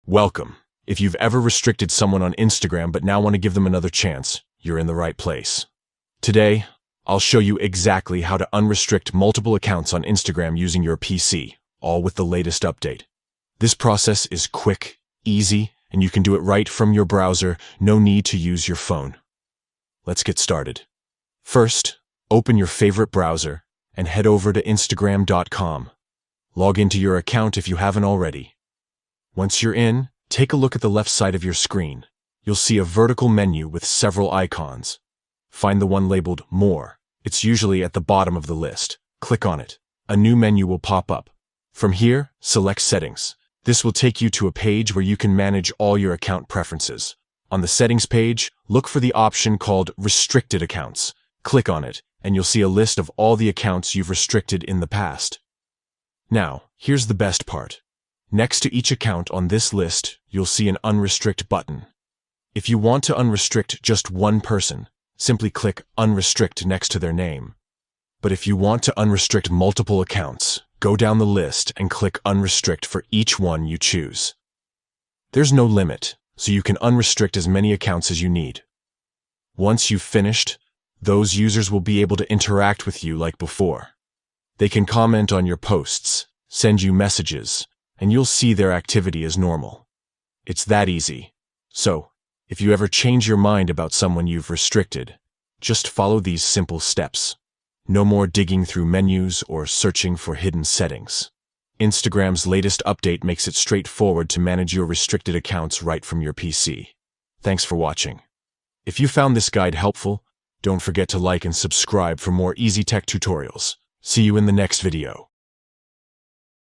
Welcome. If you've ever restricted someone on Instagram but now want to give them another chance, you're in the right place. Today, I'll show you exactly how to unrestrict multiple accounts on Instagram using your PC, all with the latest update. This process is quick, easy, and you can do it right from your browser, no need to use your phone. Let's get started. First, open your favorite browser and head over to Instagram.com. Log into your account if you haven't already. Once you're in, take a look at the left side of your screen. You'll see a vertical menu with several icons. Find the one labeled More. It's usually at the bottom of the list. Click on it. A new menu will pop up. From here, select Settings. This will take you to a page where you can manage all your account preferences. On the Settings page, look for the option called Restricted Accounts. Click on it, and you'll see a list of all the accounts you've restricted in the past. Now, here's the best part. Next to each account on this list, you'll see an Unrestrict button. If you want to unrestrict just one person, simply click Unrestrict next to their name. But if you want to unrestrict multiple accounts, go down the list and click Unrestrict for each one you choose. There's no limit, so you can unrestrict as many accounts as you need. Once you've finished, those users will be able to interact with you like before. They can comment on your posts, send you messages, and you'll see their activity as normal. It's that easy. So, if you ever change your mind about someone you've restricted, just follow these simple steps. No more digging through menus or searching for hidden settings. Instagram's latest update makes it straightforward to manage your restricted accounts right from your PC. Thanks for watching. If you found this guide helpful, don't forget to like and subscribe for more easy tech tutorials. See you in the next video.